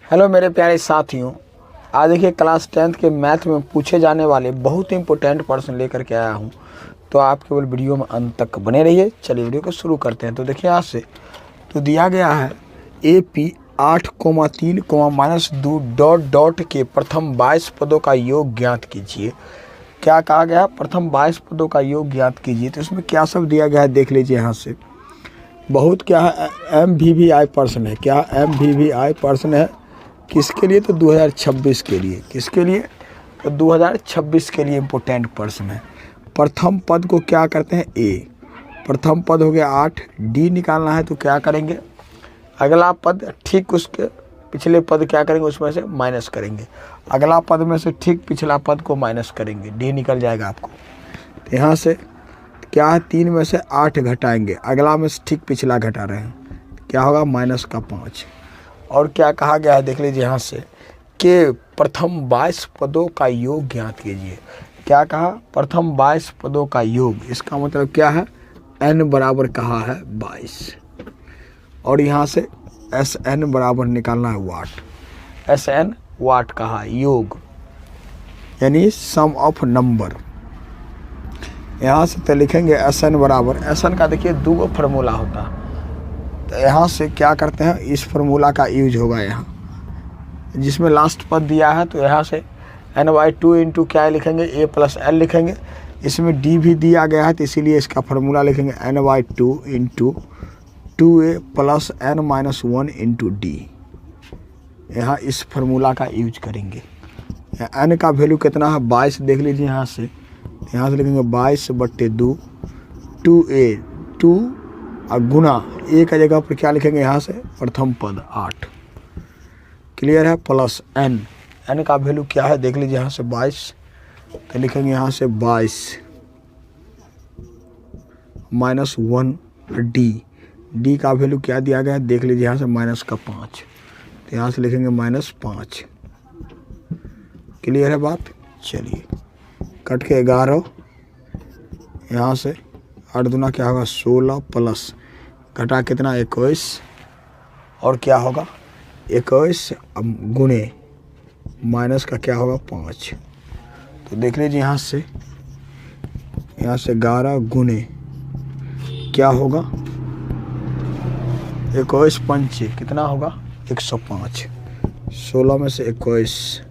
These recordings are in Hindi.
हेलो मेरे प्यारे साथियों, आज देखिए क्लास 10th के मैथ में पूछे जाने वाले बहुत ही इंपॉर्टेंट प्रश्न लेकर के आया हूँ। तो आप केवल वीडियो में अंत तक बने रहिए। चलिए वीडियो को शुरू करते हैं। तो देखिए यहाँ से तो दिया गया है AP 8,3, -2 डॉट के प्रथम 22 पदों का योग ज्ञात कीजिए। क्या कहा गया? प्रथम 22 पदों का योग ज्ञात कीजिए। तो इसमें क्या सब दिया गया है देख लीजिए। यहाँ से बहुत क्या है, MVVI प्रश्न है। क्या MVVI प्रश्न है किसके लिए? तो 2026 के लिए। किसके लिए? तो 2026 के लिए इम्पोर्टेंट प्रश्न है। प्रथम पद को क्या करते हैं? A। प्रथम पद हो गया 8। D निकालना है तो क्या करेंगे? अगला पद ठीक उसके पिछले पद क्या करेंगे? उसमें से माइनस करेंगे। अगला पद में से ठीक पिछला पद को माइनस करेंगे। D निकल जाएगा आपको। तो यहाँ से क्या है? 3 में से 8 घटाएंगे। अगला में से ठीक पिछला घटा रहे हैं। क्या होगा? -5। और क्या कहा गया है देख लीजिए यहाँ से कि प्रथम 22 पदों का योग ज्ञात कीजिए। क्या कहा? प्रथम 22 पदों का योग। इसका मतलब क्या है? n बराबर कहा है 22 और यहाँ से SN बराबर निकालना है वाट। SN वाट कहा योग यानी सम ऑफ नंबर। यहाँ से तो लिखेंगे SN बराबर। SN का देखिए 2 फार्मूला होता है। तो यहाँ से क्या करते हैं? इस फार्मूला का यूज होगा यहाँ जिसमें लास्ट पद दिया है। तो यहाँ से n/2 इंटू क्या लिखेंगे? A + L लिखेंगे। इसमें D भी दिया गया है तो इसीलिए इसका फार्मूला लिखेंगे n/2 into 2A + n-1 into D। यहाँ इस फार्मूला का यूज करेंगे। n का वैल्यू कितना है? 22 देख लीजिए यहाँ से। यहाँ से लिखेंगे 22/2 2A 2 और गुना A का जगह पर क्या लिखेंगे? यहाँ से प्रथम पद 8। क्लियर है? प्लस n का वैल्यू क्या है देख लीजिए यहाँ से 22। तो लिखेंगे यहाँ से 22 -1 D का वैल्यू क्या दिया गया है देख लीजिए यहाँ से -5। तो यहाँ से लिखेंगे -5। क्लियर है बात? चलिए कट के 11 यहाँ से 8 दूना क्या होगा? 16 प्लस घटा कितना? 21 और क्या होगा? 21 गुने माइनस का क्या होगा? 5। तो देख लीजिए यहाँ से 11 गुने क्या होगा? 21 पंचे कितना होगा? 105। 16 में से 21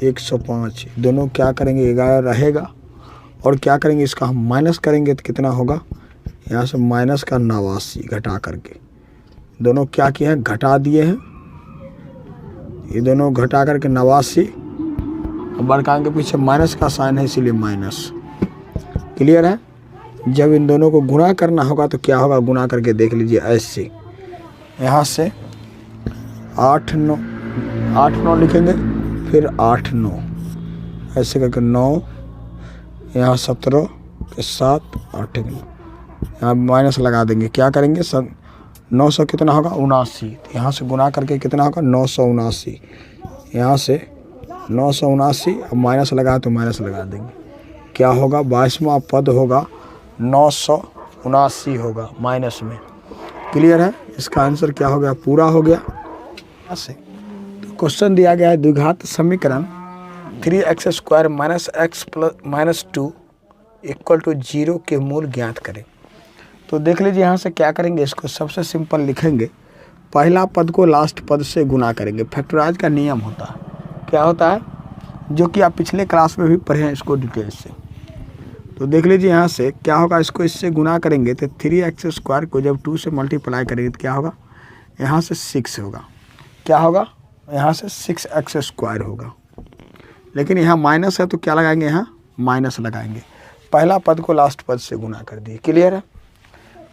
105 दोनों क्या करेंगे? 11 रहेगा और क्या करेंगे? इसका हम माइनस करेंगे तो कितना होगा? यहाँ से माइनस का 89 घटा करके दोनों क्या किए हैं? घटा दिए हैं। ये दोनों घटा करके 89 बड़का के पीछे माइनस का साइन है इसीलिए माइनस। क्लियर है? जब इन दोनों को गुणा करना होगा तो क्या होगा? गुणा करके देख लीजिए ऐसे। यहाँ से 8 9 लिखेंगे फिर 8 9 ऐसे करके 9 यहाँ 17 के 7 8 9 यहाँ माइनस लगा देंगे। क्या करेंगे? 900 कितना होगा? 79। तो यहाँ से गुना करके कितना होगा? 979। यहाँ से 979 अब माइनस लगा तो माइनस लगा देंगे। क्या होगा? 22वां पद होगा 979 होगा माइनस में। क्लियर है? इसका आंसर क्या हो गया? पूरा हो गया। ऐसे तो क्वेश्चन दिया गया है द्विघात समीकरण 3x² - x + -2 = 0 के मूल ज्ञात करें। तो देख लीजिए यहाँ से क्या करेंगे? इसको सबसे सिंपल लिखेंगे। पहला पद को लास्ट पद से गुना करेंगे। फैक्टराइज का नियम होता है। क्या होता है? जो कि आप पिछले क्लास में भी पढ़े हैं इसको डिटेल से। तो देख लीजिए यहाँ से क्या होगा? इसको इससे गुना करेंगे तो 3x² को जब 2 से मल्टीप्लाई करेंगे तो क्या होगा? यहाँ से 6 होगा। क्या होगा? यहाँ से 6x² होगा। लेकिन यहाँ माइनस है तो क्या लगाएंगे? यहाँ माइनस लगाएंगे। पहला पद को लास्ट पद से गुना कर दिए। क्लियर है?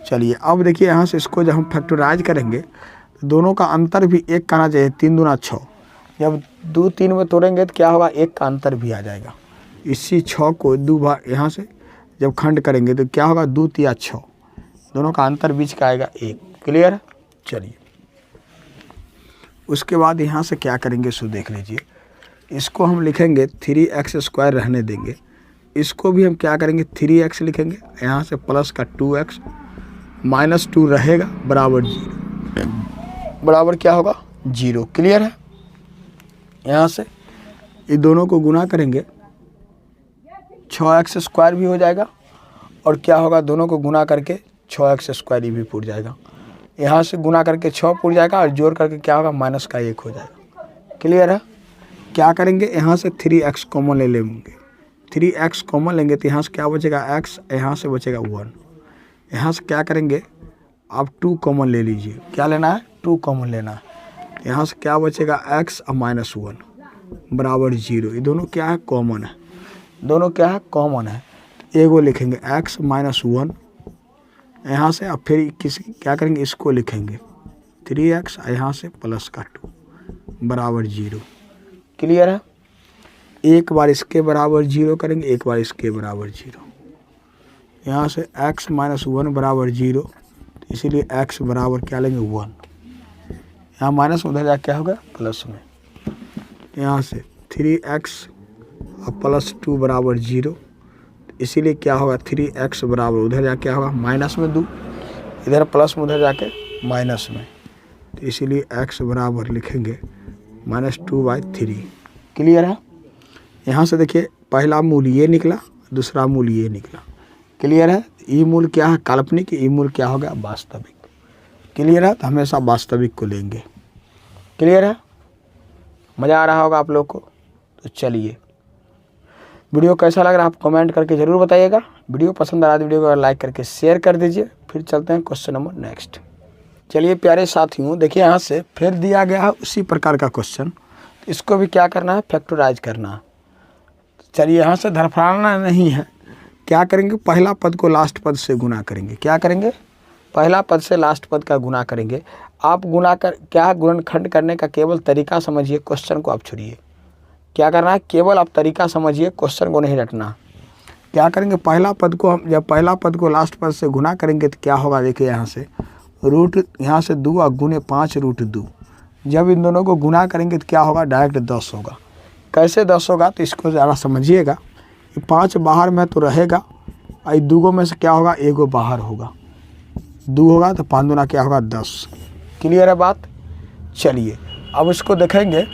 चलिए अब देखिए यहाँ से इसको जब हम फैक्टराइज करेंगे तो दोनों का अंतर भी 1 का आना चाहिए। 3 दूना 6। जब 2 3 में तोड़ेंगे तो क्या होगा? 1 का अंतर भी आ जाएगा। इसी 6 को 2 बार यहाँ से जब खंड करेंगे तो क्या होगा? 2 3 6 दोनों का अंतर बीच का आएगा 1। क्लियर है? चलिए उसके बाद यहाँ से क्या करेंगे सो देख लीजिए। इसको हम लिखेंगे 3x² रहने देंगे। इसको भी हम क्या करेंगे? 3x लिखेंगे। यहाँ से प्लस का 2x -2 रहेगा बराबर 0। बराबर क्या होगा? 0। क्लियर है। यहाँ से ये दोनों को गुना करेंगे 6x² भी हो जाएगा और क्या होगा, दोनों को गुना करके 6x² भी पूर जाएगा। यहाँ से गुना करके 6 पूर जाएगा और जोड़ करके क्या होगा, -1 हो जाएगा। क्लियर है। क्या करेंगे, यहाँ से 3x कॉमन ले लेंगे। 3x कॉमन लेंगे तो यहाँ से क्या बचेगा, x, यहाँ से बचेगा 1। यहाँ से क्या करेंगे, आप 2 कॉमन ले लीजिए। क्या लेना है, 2 कॉमन लेना है। यहाँ से क्या बचेगा, x और -1 बराबर 0। ये दोनों क्या है, कॉमन है। दोनों क्या है, कॉमन है। एगो लिखेंगे x -1 यहाँ से, अब फिर किसी क्या करेंगे, इसको लिखेंगे 3x यहाँ से +2 बराबर 0। क्लियर है। एक बार इसके बराबर 0 करेंगे, एक बार इसके बराबर 0। यहाँ से x -1 बराबर 0, तो इसीलिए x बराबर क्या लेंगे, 1। यहाँ माइनस उधर जा क्या होगा, प्लस में। यहाँ से 3x और +2 बराबर 0, इसीलिए क्या होगा, 3x बराबर उधर जा क्या होगा, माइनस में 2, इधर प्लस में, उधर जाके माइनस में, तो इसीलिए x बराबर लिखेंगे -2/3। क्लियर है। यहाँ से देखिए पहला मूल ये निकला, दूसरा मूल ये निकला। क्लियर है। ई मूल क्या है, काल्पनिक, ई मूल क्या होगा, वास्तविक। क्लियर है। तो हमेशा वास्तविक को लेंगे। क्लियर है। मज़ा आ रहा होगा आप लोग को। तो चलिए, वीडियो कैसा लग रहा है आप कमेंट करके ज़रूर बताइएगा। वीडियो पसंद आ रहा है तो वीडियो को लाइक करके शेयर कर दीजिए। फिर चलते हैं क्वेश्चन नंबर नेक्स्ट। चलिए प्यारे साथियों, देखिए यहाँ से फिर दिया गया है उसी प्रकार का क्वेश्चन। तो इसको भी क्या करना है, फैक्टराइज करना है। चलिए यहाँ से धरफड़ाना नहीं है। क्या करेंगे, पहला पद को लास्ट पद से गुना करेंगे। क्या करेंगे, पहला पद से लास्ट पद का गुना करेंगे। आप गुना कर क्या गुणनखंड करने का केवल तरीका समझिए, क्वेश्चन को आप छोड़िए। क्या करना है, केवल आप तरीका समझिए, क्वेश्चन को नहीं रटना। क्या करेंगे, पहला पद को हम जब पहला पद को लास्ट पद से गुना करेंगे तो क्या होगा, देखिए यहाँ से रूट यहाँ से 2 और गुने 5 √2। जब इन दोनों को गुना करेंगे तो क्या होगा, डायरेक्ट 10 होगा। कैसे 10 होगा, तो इसको ज़रा समझिएगा। 5 बाहर में तो रहेगा और 2 में से क्या होगा, 1 बाहर होगा। 2 होगा तो 5 दूना क्या होगा, 10। क्लियर है बात। चलिए अब इसको देखेंगे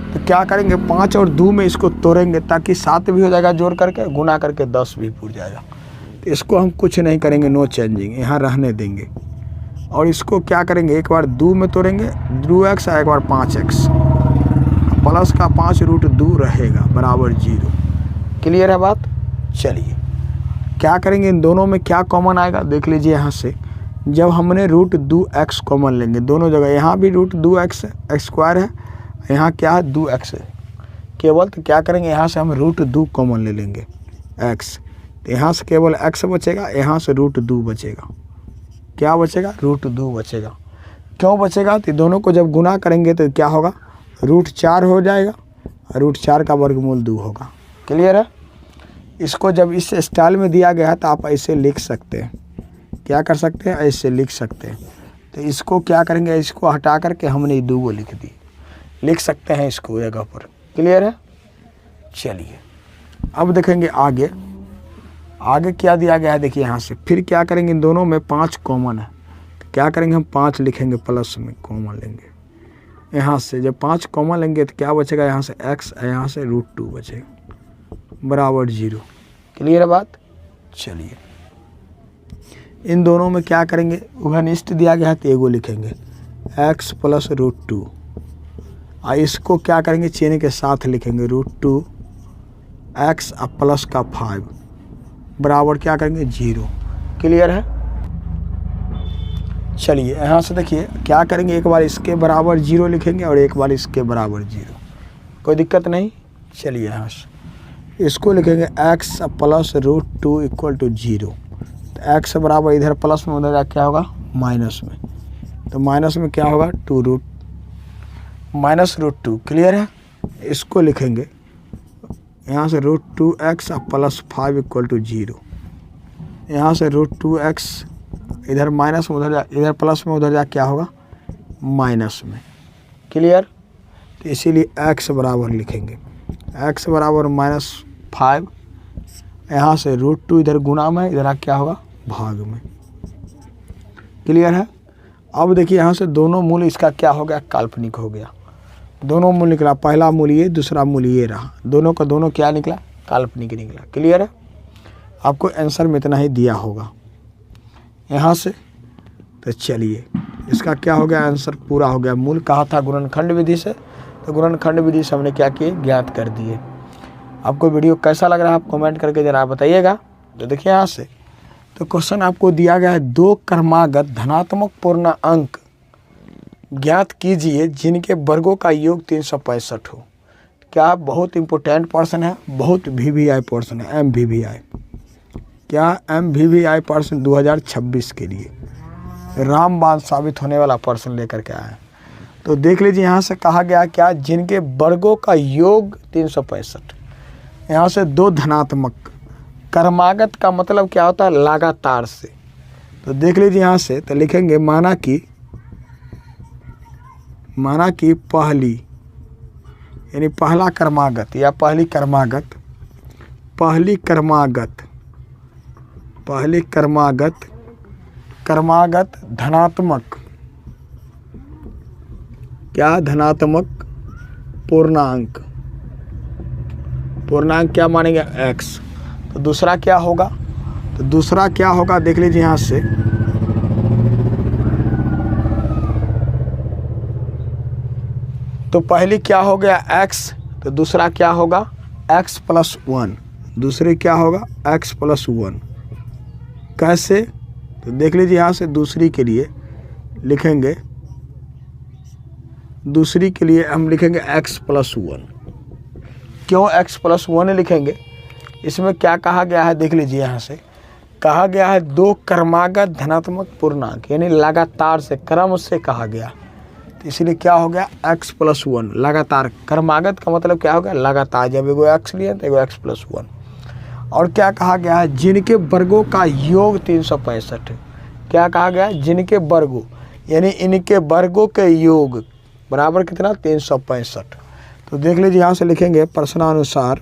तो क्या करेंगे, 5 और 2 में इसको तोड़ेंगे ताकि 7 भी हो जाएगा, जोड़ करके गुना करके 10 भी पूर जाएगा। तो इसको हम कुछ नहीं करेंगे, नो चेंजिंग, यहाँ रहने देंगे। और इसको क्या करेंगे, एक बार 2 में तोड़ेंगे 2x और एक बार 5x, प्लस का 5 √2 रहेगा बराबर 0। क्लियर है बात। चलिए क्या करेंगे, इन दोनों में क्या कॉमन आएगा, देख लीजिए। यहाँ से जब हमने √2x कॉमन लेंगे दोनों जगह, यहाँ भी √2x x² है, यहाँ क्या है 2x है केवल। तो क्या करेंगे, यहाँ से हम √2 कॉमन ले लेंगे x, तो यहाँ से केवल x बचेगा, यहाँ से √2 बचेगा। क्या बचेगा, √2 बचेगा। क्यों बचेगा, तो दोनों को जब गुना करेंगे तो क्या होगा, √4 हो जाएगा और √4 का वर्गमूल 2 होगा। क्लियर है। इसको जब इस स्टाइल में दिया गया है तो आप ऐसे लिख सकते हैं। क्या कर सकते हैं, ऐसे लिख सकते हैं। तो इसको क्या करेंगे, इसको हटा करके हमने 2 को लिख दी, लिख सकते हैं इसको जगह पर। क्लियर है। चलिए अब देखेंगे आगे आगे क्या दिया गया है। देखिए यहाँ से फिर क्या करेंगे, इन दोनों में 5 कॉमन है। तो क्या करेंगे, हम 5 लिखेंगे, प्लस में कॉमन लेंगे। यहाँ से जब 5 कॉमन लेंगे तो क्या बचेगा, यहाँ से x, यहाँ से √2 बचेगा बराबर 0। क्लियर है बात। चलिए इन दोनों में क्या करेंगे, उभयनिष्ठ दिया गया है तो एगो लिखेंगे x + √2, और इसको क्या करेंगे, चिन्ह के साथ लिखेंगे √2 x और प्लस का 5 बराबर क्या करेंगे, 0। क्लियर है। चलिए यहाँ से देखिए क्या करेंगे, एक बार इसके बराबर 0 लिखेंगे और एक बार इसके बराबर 0, कोई दिक्कत नहीं। चलिए यहाँ से इसको लिखेंगे x + √2 = 0। तो x बराबर इधर प्लस में, उधर क्या होगा, माइनस में। तो माइनस में क्या होगा, -√2। क्लियर है। इसको लिखेंगे यहाँ से √2x + 5 = 0। यहाँ से √2x इधर माइनस में, उधर जा, इधर प्लस में, उधर जा क्या होगा, माइनस में। क्लियर। तो इसीलिए x बराबर लिखेंगे x बराबर -5, यहाँ से √2 इधर गुना में, इधर क्या होगा, भाग में। क्लियर है। अब देखिए यहाँ से दोनों मूल इसका क्या हो गया, काल्पनिक हो गया। दोनों मूल निकला, पहला मूल ये, दूसरा मूल ये रहा, दोनों का दोनों क्या निकला, काल्पनिक निकला। क्लियर है? आपको आंसर में इतना ही दिया होगा यहाँ से। तो चलिए इसका क्या हो गया, आंसर पूरा हो गया। मूल कहा था गुणनखंड विधि से, तो गुणनखंड विधि से हमने क्या किए, ज्ञात कर दिए। आपको वीडियो कैसा लग रहा है आप कमेंट करके ज़रा बताइएगा। तो देखिए यहाँ से तो क्वेश्चन आपको दिया गया है, दो क्रमागत धनात्मक पूर्ण अंक ज्ञात कीजिए जिनके वर्गों का योग 365 हो। क्या बहुत इंपॉर्टेंट पर्सन है, बहुत VVI पर्सन है, MVVI। क्या MVVI पर्सन 2026 के लिए रामबाण साबित होने वाला पर्सन लेकर के आया है। तो देख लीजिए यहाँ से कहा गया क्या, जिनके वर्गों का योग 365। यहाँ से दो धनात्मक, क्रमागत का मतलब क्या होता है, लगातार से। तो देख लीजिए यहाँ से तो लिखेंगे माना कि पहली यानी पहला क्रमागत या पहली क्रमागत धनात्मक, क्या, धनात्मक पूर्णांक क्या मानेंगे, x। तो दूसरा क्या होगा, देख लीजिए यहाँ से तो पहली क्या हो गया x, तो दूसरा क्या होगा x+1, दूसरे क्या होगा x+1। कैसे, तो देख लीजिए यहाँ से दूसरी के लिए हम लिखेंगे x+1। क्यों x+1 लिखेंगे, इसमें क्या कहा गया है, देख लीजिए यहाँ से कहा गया है दो क्रमागत धनात्मक पूर्णांक, यानी लगातार से, क्रम से कहा गया। तो इसलिए क्या हो गया x+1, लगातार। क्रमागत का मतलब क्या हो गया, लगातार। जब एगो x लिए तो एगो x+1। और क्या कहा गया है, जिनके वर्गों का योग 365 है। क्या कहा गया, जिनके वर्गों यानी इनके वर्गों के योग बराबर कितना, 365। तो देख लीजिए यहाँ से लिखेंगे प्रश्नानुसार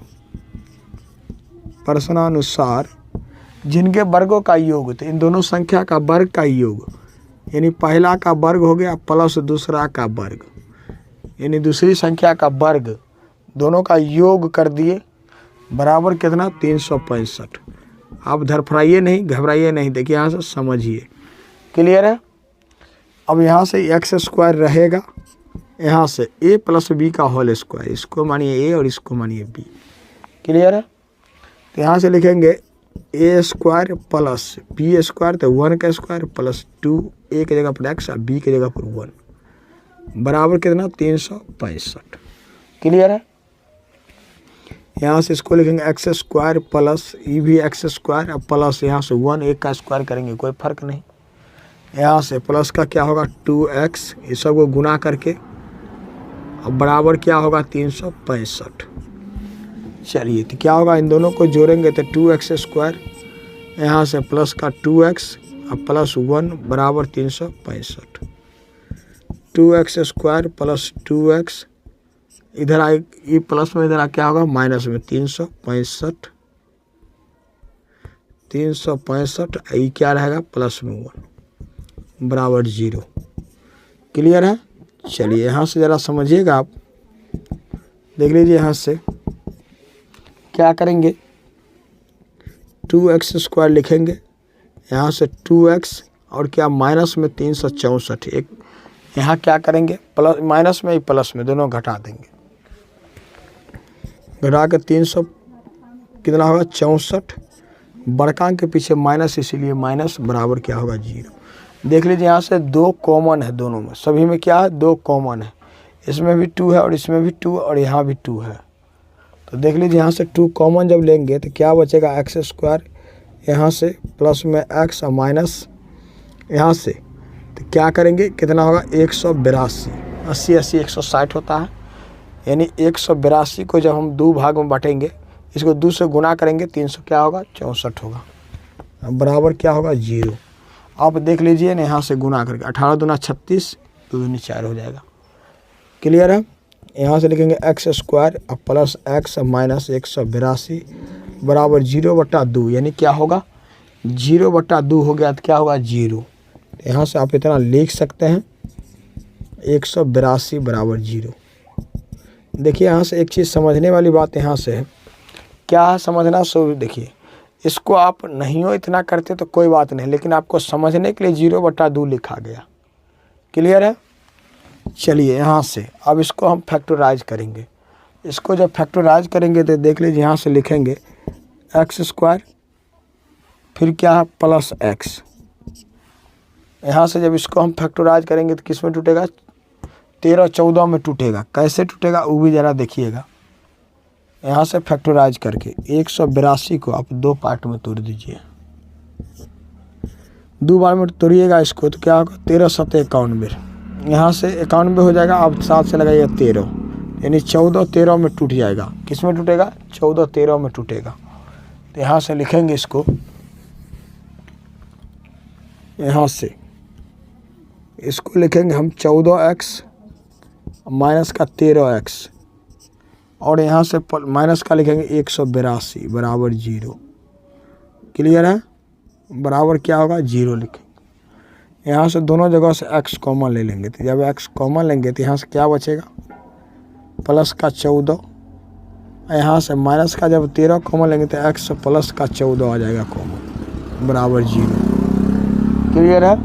जिनके वर्गों का योग, तो इन दोनों संख्या का वर्ग का योग, यानी पहला का वर्ग हो गया प्लस दूसरा का वर्ग, यानी दूसरी संख्या का वर्ग, दोनों का योग कर दिए बराबर कितना, 365। आप धड़फड़ाइए नहीं, घबराइए नहीं, देखिए यहाँ से समझिए। क्लियर है? अब यहाँ से x² रहेगा, यहाँ से a + b का होल स्क्वायर, इसको मानिए a और इसको मानिए b। क्लियर है? तो यहाँ से लिखेंगे a² + b², तो 1 का स्क्वायर प्लस 2, a की जगह पर x और b की जगह पर 1 बराबर कितना, 365। क्लियर है? यहाँ से इसको लिखेंगे x² प्लस ये भी x² और प्लस यहाँ से 1, 1 का स्क्वायर करेंगे कोई फर्क नहीं। यहाँ से प्लस का क्या होगा 2x, ये सब को गुना करके अब बराबर क्या होगा 365। चलिए तो क्या होगा, इन दोनों को जोड़ेंगे तो 2x², यहाँ से प्लस का 2x और प्लस 1 बराबर 365। 2x² प्लस 2x, इधर आए ये प्लस में, इधर क्या होगा माइनस में, 365। ये क्या रहेगा, प्लस में 1 बराबर 0। क्लियर है? चलिए यहाँ से ज़रा समझिएगा आप। देख लीजिए यहाँ से क्या करेंगे, 2x² लिखेंगे, यहाँ से 2x और क्या माइनस में 364, एक यहाँ क्या करेंगे प्लस माइनस में ही प्लस में दोनों घटा देंगे, घटा के 300 कितना होगा 64, बड़का अंक के पीछे माइनस, इसीलिए माइनस बराबर क्या होगा 0। देख लीजिए यहाँ से 2 कॉमन है, दोनों में सभी में क्या है 2 कॉमन है, इसमें भी 2 है और इसमें भी 2 और यहाँ भी 2 है। तो देख लीजिए यहाँ से 2 कॉमन जब लेंगे तो क्या बचेगा x², यहाँ से प्लस में x और माइनस यहाँ से, तो क्या करेंगे कितना होगा 182, 80 160 होता है, यानी 182 को जब हम 2 भाग में बांटेंगे, इसको 2 से गुना करेंगे 300 क्या होगा 64 होगा, बराबर क्या होगा 0। आप देख लीजिए ना यहाँ से गुना करके 18 दूना 36, 2 दूनी 4 हो जाएगा। क्लियर है? यहाँ से लिखेंगे x² और प्लस x माइनस 182 बराबर 0/2, यानी क्या होगा 0/2 हो गया तो क्या होगा 0। यहाँ से आप इतना लिख सकते हैं 182 बराबर 0। देखिए यहाँ से एक चीज़ समझने वाली बात यहाँ से है, क्या है समझना। सो देखिए इसको आप नहीं हो इतना करते तो कोई बात नहीं, लेकिन आपको समझने के लिए 0/2 लिखा गया। क्लियर है। चलिए यहाँ से अब इसको हम फैक्टराइज करेंगे। इसको जब फैक्टराइज करेंगे तो देख लीजिए यहाँ से लिखेंगे x², फिर क्या है प्लस x। यहाँ से जब इसको हम फैक्टराइज करेंगे तो किस में टूटेगा, 13-14 में टूटेगा। कैसे टूटेगा वो भी ज़रा देखिएगा। यहाँ से फैक्टराइज करके 182 को आप 2 पार्ट में तोड़ दीजिए। 2 बार में तोड़िएगा इसको तो क्या होगा, 13×7 = 91। यहाँ से 91 हो जाएगा। अब 7 से लगाइए 13, यानी 14-13 में टूट जाएगा। किस में टूटेगा, 14-13 में टूटेगा। तो यहाँ से लिखेंगे इसको, यहाँ से इसको लिखेंगे हम 14x माइनस का 13x, और यहाँ से माइनस का लिखेंगे 182 बराबर 0। क्लियर है। बराबर क्या होगा, 0 लिखेंगे। यहाँ से दोनों जगह से x कॉमन ले लेंगे। तो जब x कॉमन लेंगे तो यहाँ से क्या बचेगा, प्लस का 14। यहाँ से माइनस का जब 13 कॉमन लेंगे तो x प्लस का 14 आ जाएगा कॉमन, बराबर 0। क्लियर है।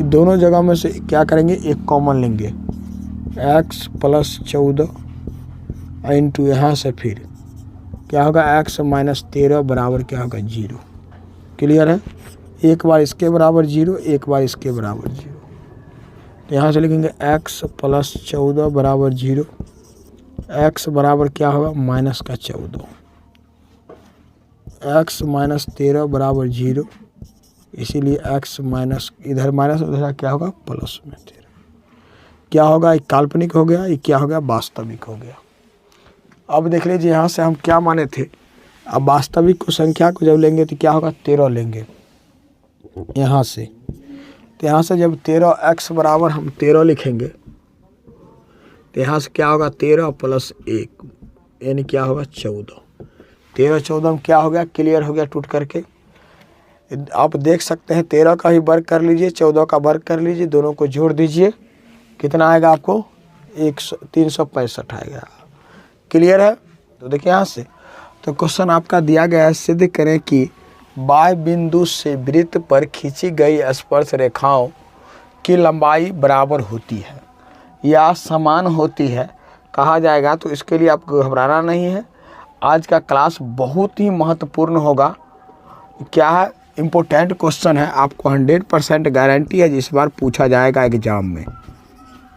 दोनों जगह में से क्या करेंगे, एक कॉमन लेंगे, x + 14 इंटू यहाँ से फिर क्या होगा, x - 13 बराबर क्या होगा, 0। क्लियर है। एक बार इसके बराबर 0, एक बार इसके बराबर 0। तो यहाँ से लिखेंगे x + 14 बराबर 0। x बराबर क्या होगा, माइनस का 14। x - 13 बराबर 0, इसीलिए x माइनस इधर माइनस उधर क्या होगा, प्लस में 13। क्या होगा, एक काल्पनिक हो गया, ये क्या हो गया, वास्तविक हो गया। अब देख लीजिए यहाँ से हम क्या माने थे। अब वास्तविक को संख्या को जब लेंगे तो क्या होगा, 13 लेंगे यहाँ से। तो यहाँ से जब 13x बराबर हम 13 लिखेंगे तो यहाँ से क्या होगा, 13 + 1 यानी क्या होगा, 14। 13-14 में क्या हो गया, क्लियर हो गया टूट करके। आप देख सकते हैं 13 का ही वर्ग कर लीजिए, 14 का वर्ग कर लीजिए, दोनों को जोड़ दीजिए, कितना आएगा आपको, 365 आएगा। क्लियर है। तो देखिए यहाँ से तो क्वेश्चन आपका दिया गया है, सिद्ध करें कि बाह्य बिंदु से वृत्त पर खींची गई स्पर्श रेखाओं की लंबाई बराबर होती है या समान होती है कहा जाएगा। तो इसके लिए आपको घबराना नहीं है। आज का क्लास बहुत ही महत्वपूर्ण होगा। क्या है, इम्पोर्टेंट क्वेश्चन है, आपको 100% गारंटी है इस बार पूछा जाएगा एग्ज़ाम में।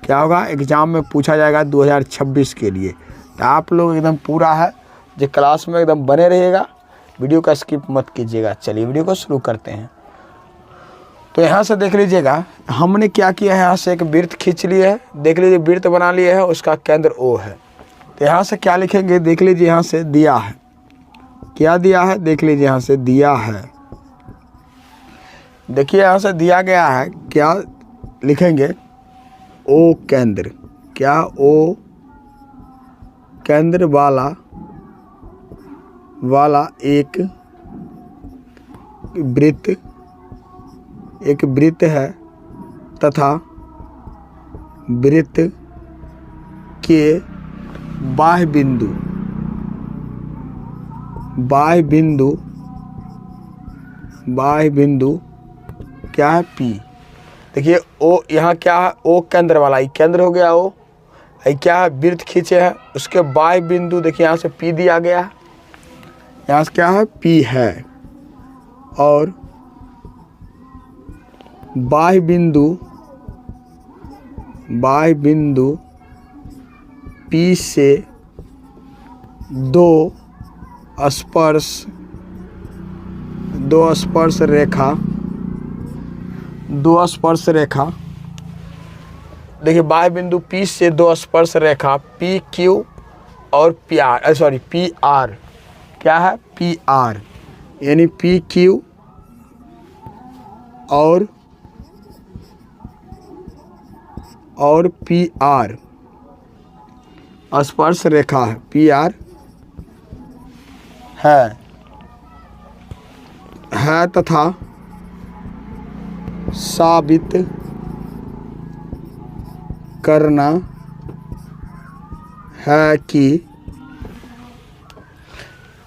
क्या होगा, एग्ज़ाम में पूछा जाएगा 2026 के लिए। तो आप लोग एकदम पूरा है जो क्लास में एकदम बने रहिएगा, वीडियो का स्किप मत कीजिएगा। चलिए वीडियो को शुरू करते हैं। तो यहाँ से देख लीजिएगा हमने क्या किया है, यहाँ से एक वृत्त खींच लिए है। देख लीजिए वृत्त बना लिए है, उसका केंद्र O है। तो यहाँ से क्या लिखेंगे, देख लीजिए यहाँ से दिया है, क्या दिया है, देख लीजिए यहाँ से दिया है। देखिए यहाँ से दिया गया है, क्या लिखेंगे, O केंद्र, क्या O केंद्र वाला एक वृत्त है तथा वृत्त के बाह्य बिंदु क्या है, P। देखिए O यहाँ क्या है, O केंद्र वाला, ये केंद्र हो गया O। ये क्या है, वृत्त खींचे हैं, उसके बाह्य बिंदु देखिए यहाँ से P दिया गया है, यहाँ से क्या है, P है। और बाह्य बिंदु P से दो स्पर्श रेखा देखिए, बाह्य बिंदु P से 2 स्पर्श रेखा PQ और PR, क्या है, PR, यानी PQ और PR स्पर्श रेखा है, PR है तथा साबित करना है कि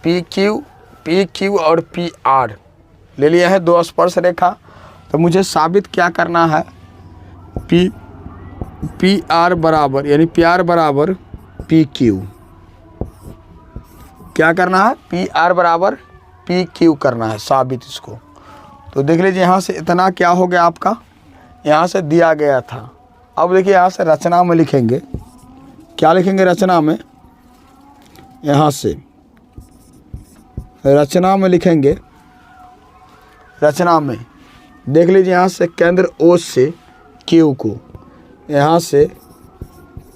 पी क्यू और पी आर ले लिया है दो स्पर्श रेखा। तो मुझे साबित क्या करना है, पी आर बराबर यानी पी आर बराबर पी क्यू। क्या करना है, पी आर बराबर पी क्यू करना है साबित इसको। तो देख लीजिए यहाँ से इतना क्या हो गया आपका, यहाँ से दिया गया था। अब देखिए यहाँ से रचना में लिखेंगे, क्या लिखेंगे रचना में, यहाँ से रचना में लिखेंगे। रचना में देख लीजिए यहाँ से केंद्र ओ से क्यू को, यहाँ से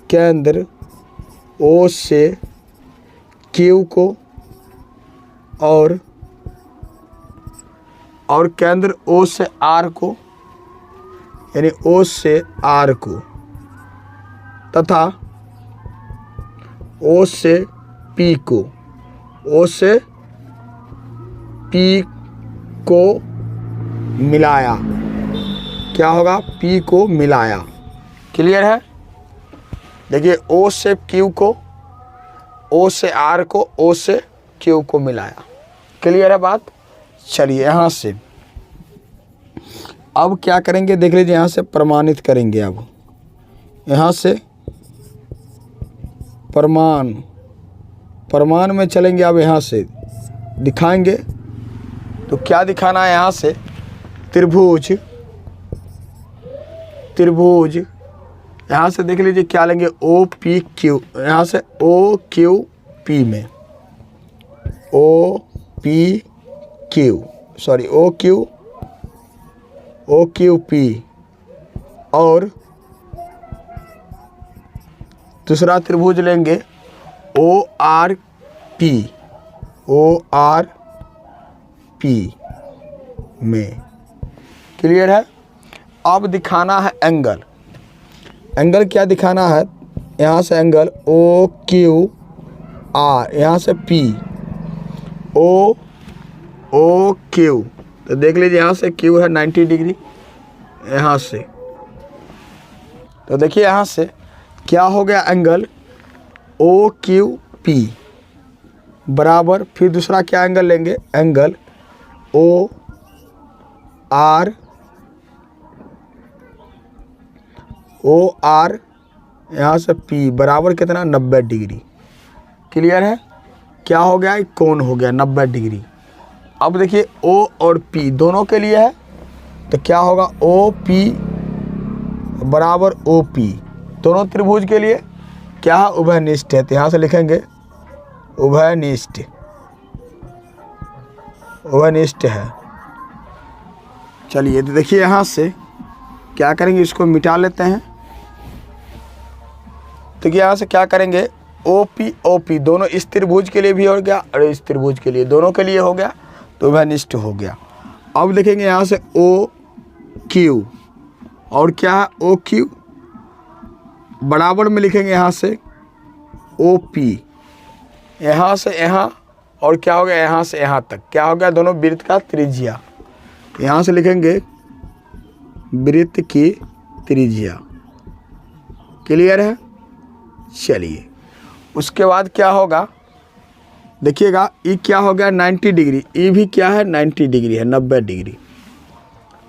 केंद्र ओ से क्यू को और केंद्र ओ से आर को यानी ओ से आर को तथा ओ से पी को, ओ से पी को मिलाया। क्या होगा, पी को मिलाया। क्लियर है। देखिए ओ से क्यू को, ओ से आर को, ओ से क्यू को मिलाया। क्लियर है बात। चलिए यहाँ से अब क्या करेंगे, देख लीजिए यहाँ से प्रमाणित करेंगे। अब यहाँ से प्रमाण में चलेंगे। अब यहाँ से दिखाएंगे, तो क्या दिखाना है, यहाँ से त्रिभुज यहाँ से देख लीजिए क्या लेंगे, ओ पी क्यू। यहाँ से ओ क्यू पी में, O P Q sorry O Q P और दूसरा त्रिभुज लेंगे ओ आर पी में। क्लियर है। अब दिखाना है एंगल। एंगल क्या दिखाना है, यहाँ से एंगल ओ क्यू आर, यहाँ से पी ओ क्यू। तो देख लीजिए यहाँ से क्यू है 90 डिग्री, यहाँ से। तो देखिए यहाँ से क्या हो गया, एंगल ओ क्यू पी बराबर, फिर दूसरा क्या एंगल लेंगे, एंगल ओ आर यहाँ से पी बराबर कितना, 90 डिग्री। क्लियर है। क्या हो गया, कोण हो गया 90 डिग्री। अब देखिए ओ और पी दोनों के लिए है, तो क्या होगा, ओ पी बराबर ओ पी। दोनों त्रिभुज के लिए क्या है, उभयनिष्ठ है। तो यहाँ से लिखेंगे उभयनिष्ठ है। चलिए तो देखिए यहाँ से क्या करेंगे, इसको मिटा लेते हैं। तो यहाँ से क्या करेंगे, ओ पी दोनों इस त्रिभुज के लिए भी हो गया और इस त्रिभुज के लिए, दोनों के लिए हो गया, तो उभयनिष्ठ हो गया। अब देखेंगे यहाँ से ओ क्यू और क्या है, ओ क्यू बराबर में लिखेंगे यहाँ से ओ पी, यहाँ से यहाँ और क्या हो गया, यहाँ से यहाँ तक क्या हो गया, दोनों वृत्त का त्रिज्या। यहाँ से लिखेंगे वृत्त की त्रिज्या। क्लियर है। चलिए उसके बाद क्या होगा, देखिएगा ई क्या हो गया 90 डिग्री, ई भी क्या है 90 डिग्री है, 90 डिग्री।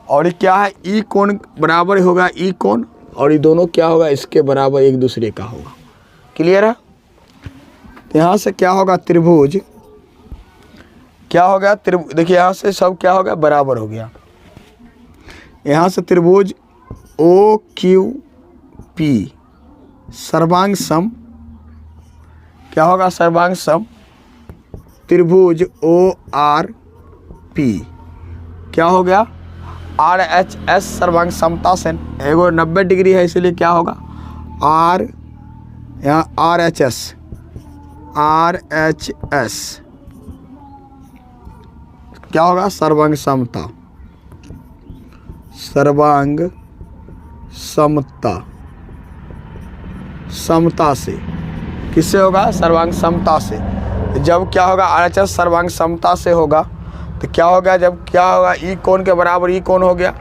और ये क्या है, ई कोण बराबर होगा ई कोण, और ये दोनों क्या होगा, इसके बराबर एक दूसरे का होगा। क्लियर है। तो यहाँ से क्या होगा, त्रिभुज क्या हो गया, देखिए यहाँ से सब क्या हो गया, बराबर हो गया। यहाँ से त्रिभुज ओ क्यू पी सर्वांग सम क्या होगा, सर्वांग सम त्रिभुज ओ आर पी क्या हो गया, आर एच एस सर्वांग समता से एगो 90 डिग्री है, इसलिए क्या होगा, आर यहाँ आर एच एस क्या होगा, सर्वांग समता, सर्वांग समता से किससे होगा, सर्वांग समता से। जब क्या होगा, आरएचएस सर्वांग समता से होगा, तो क्या होगा, जब क्या होगा, ई कोण के बराबर ई कोण हो गया,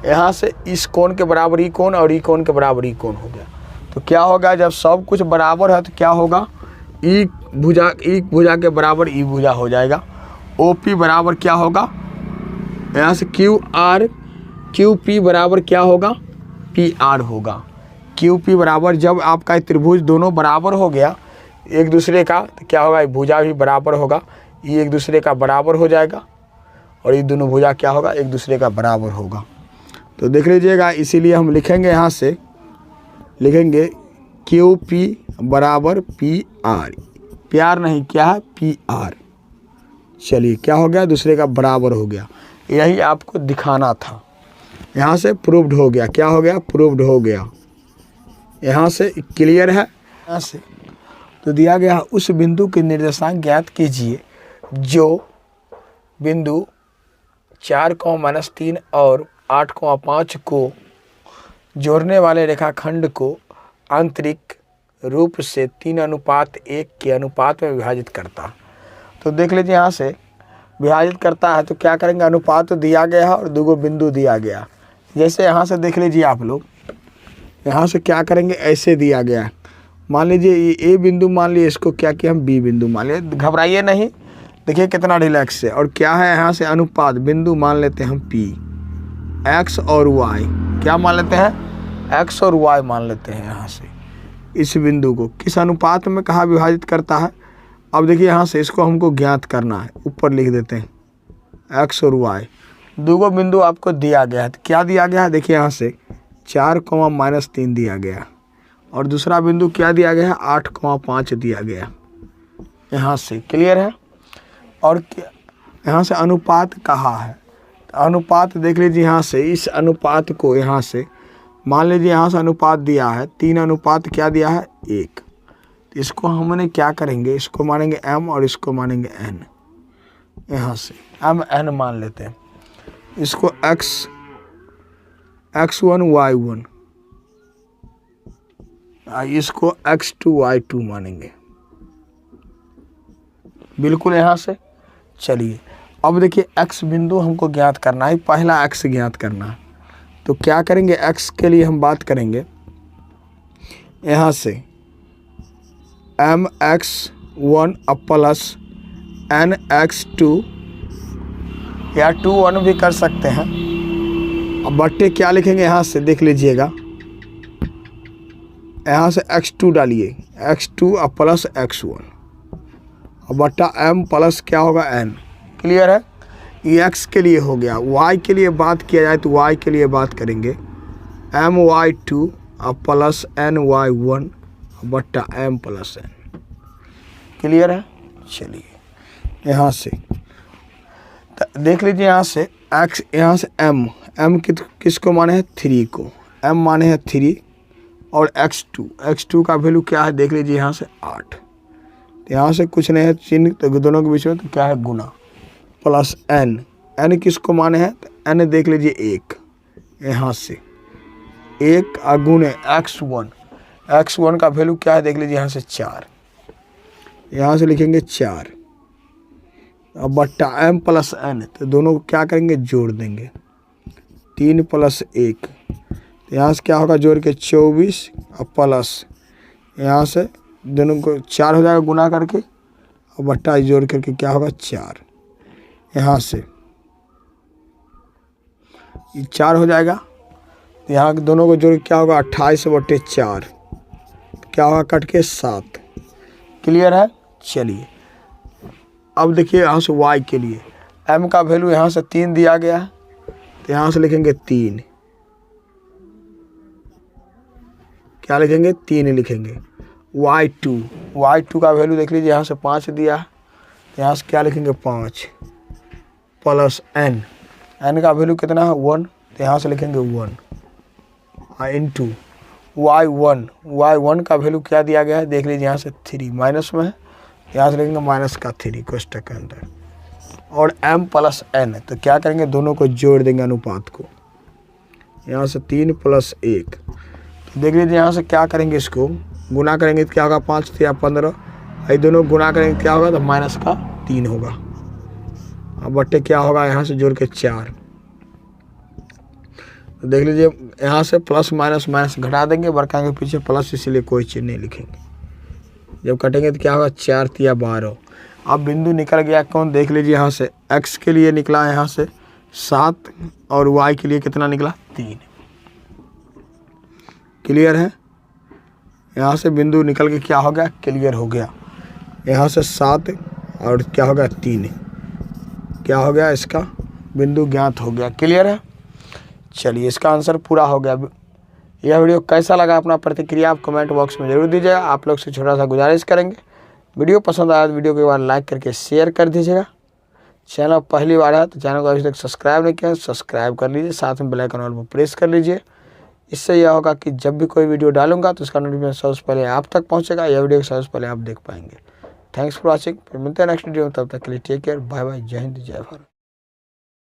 यहाँ से इस कोण के बराबर ई कोण और ई कोण के बराबर ई कोण हो गया। तो क्या होगा, जब सब कुछ बराबर है तो क्या होगा, ई भुजा के बराबर ई भुजा हो जाएगा। OP बराबर क्या होगा, यहाँ से QP बराबर क्या होगा, PR होगा। QP बराबर, जब आपका त्रिभुज दोनों बराबर हो गया एक दूसरे का, तो क्या होगा, भुजा भी बराबर होगा, ये एक दूसरे का बराबर हो जाएगा और ये दोनों भुजा क्या होगा, एक दूसरे का बराबर होगा। तो देख लीजिएगा, इसीलिए हम लिखेंगे, यहाँ से लिखेंगे QP बराबर PR, प्यार नहीं क्या है, PR। चलिए क्या हो गया, दूसरे का बराबर हो गया। यही आपको दिखाना था, यहाँ से प्रूव्ड हो गया। क्या हो गया, प्रूव्ड हो गया। यहाँ से क्लियर है। यहाँ से तो दिया गया, उस बिंदु के निर्देशांक ज्ञात कीजिए जो बिंदु 4,-3 और 8,5 को जोड़ने वाले रेखाखंड को आंतरिक रूप से 3:1 के अनुपात में विभाजित करता। तो देख लीजिए, यहाँ से विभाजित करता है तो क्या करेंगे, अनुपात तो दिया गया है और 2 बिंदु दिया गया। जैसे यहाँ से देख लीजिए आप लोग, यहाँ से क्या करेंगे, ऐसे दिया गया है। मान लीजिए ये A बिंदु, मान लीजिए इसको क्या किया हम B बिंदु मान लिया। घबराइए नहीं, देखिए कितना रिलैक्स है। और क्या है, यहाँ से अनुपात बिंदु मान लेते हैं हम P, X और Y। क्या मान लेते हैं, X और Y मान लेते हैं। यहाँ से इस बिंदु को किस अनुपात में कहा विभाजित करता है। अब देखिए, यहाँ से इसको हमको ज्ञात करना है, ऊपर लिख देते हैं X और Y। 2 बिंदु आपको दिया गया है। तो क्या दिया गया है, देखिए यहाँ से 4,-3 दिया गया और दूसरा बिंदु क्या दिया गया है, 8,5 दिया गया। यहाँ से क्लियर है। और यहाँ से अनुपात कहा है, तो अनुपात देख लीजिए, यहाँ से इस अनुपात को, यहाँ से मान लीजिए यहाँ से अनुपात दिया है 3 क्या दिया है 1। तो इसको हमने क्या करेंगे, इसको मानेंगे M और इसको मानेंगे N। यहाँ से MN मान लेते हैं। इसको X1 Y1, इसको X2 Y2 मानेंगे। बिल्कुल यहाँ से। चलिए अब देखिए, X बिंदु हमको ज्ञात करना है, पहला X ज्ञात करना है। तो क्या करेंगे, X के लिए हम बात करेंगे यहाँ से MX1 प्लस NX2 या 2 भी कर सकते हैं। अब बट्टे क्या लिखेंगे, यहाँ से देख लीजिएगा, यहाँ से X2 डालिए, X2 प्लस X1 और बट्टा M प्लस क्या होगा N। क्लियर है। ये X के लिए हो गया। Y के लिए बात किया जाए तो Y के लिए बात करेंगे MY2 प्लस NY1 बट्टा M प्लस N। क्लियर है। चलिए यहाँ से देख लीजिए, यहाँ से X, यहाँ से M किसको माने हैं, 3 को। M माने हैं 3 और X2 का वैल्यू क्या है, देख लीजिए यहाँ से 8। तो यहाँ से कुछ नहीं है चिन्ह, तो दोनों के बीच में तो क्या है, गुना, प्लस N किसको माने हैं, तो N देख लीजिए 1। यहाँ से 1 गुणे X1 का वैल्यू क्या है, देख लीजिए यहाँ से 4। यहाँ से लिखेंगे 4 अब बट्टा M प्लस N, तो दोनों को क्या करेंगे, जोड़ देंगे। 3 प्लस 1, तो यहाँ से क्या होगा, जोड़ के 24 और प्लस यहाँ से दोनों को 4 हो जाएगा गुना करके और बट्टा जोड़ करके क्या होगा 4। यहाँ से ये 4 हो जाएगा, तो यहाँ दोनों को जोड़ के क्या होगा 28/4, क्या होगा कट के 7। क्लियर है। चलिए अब देखिए, यहाँ से Y के लिए M का वैल्यू यहाँ से 3 दिया गया है, तो यहाँ से लिखेंगे 3। क्या लिखेंगे, 3 लिखेंगे। Y2 का वैल्यू देख लीजिए, यहाँ से 5 दिया है, तो यहाँ से क्या लिखेंगे 5 प्लस N का वैल्यू कितना है 1, तो यहाँ से लिखेंगे 1 इंटू Y1 का वैल्यू क्या दिया गया है, देख लीजिए यहाँ से 3 माइनस में है, यहाँ से लिखेंगे माइनस का 3 कोष्टक के अंदर और M प्लस N। तो क्या करेंगे, दोनों को जोड़ देंगे अनुपात को। यहाँ से 3 प्लस 1, तो देख लीजिए यहाँ से क्या करेंगे, इसको गुना करेंगे तो क्या होगा 5 या 15, ये दोनों गुना करेंगे क्या होगा, तो माइनस का 3 होगा। अब बट्टे क्या होगा, यहाँ से जोड़ के 4। तो देख लीजिए यहाँ से प्लस माइनस माइनस घटा देंगे, वर्का के पीछे प्लस, इसीलिए कोई चीज़ नहीं लिखेंगे। जब कटेंगे तो क्या होगा, 4 तिया 12। अब बिंदु निकल गया कौन, देख लीजिए यहाँ से x के लिए निकला यहाँ से 7 और y के लिए कितना निकला, 3। क्लियर है। यहाँ से बिंदु निकल के क्या हो गया, क्लियर हो गया। यहाँ से 7 और क्या हो गया, 3, क्या हो गया, इसका बिंदु ज्ञात हो गया। क्लियर है। चलिए इसका आंसर पूरा हो गया। यह वीडियो कैसा लगा, अपना प्रतिक्रिया आप कमेंट बॉक्स में जरूर दीजिएगा। आप लोग से छोटा सा गुजारिश करेंगे, वीडियो पसंद आया तो वीडियो को एक बार लाइक करके शेयर कर दीजिएगा। चैनल पहली बार है तो चैनल को अभी तक सब्सक्राइब नहीं किया, सब्सक्राइब कर लीजिए, साथ में बेल आइकन ऑल पर प्रेस कर लीजिए। इससे यह होगा कि जब भी कोई वीडियो डालूंगा तो उसका नोटिफिकेशन सबसे पहले आप तक पहुंचेगा, यह वीडियो सबसे पहले आप देख पाएंगे। Thanks for watching. फिर मिलते हैं नेक्स्ट वीडियो में, तब तक के लिए टेक केयर, बाय बाय, जय हिंद, जय भारत।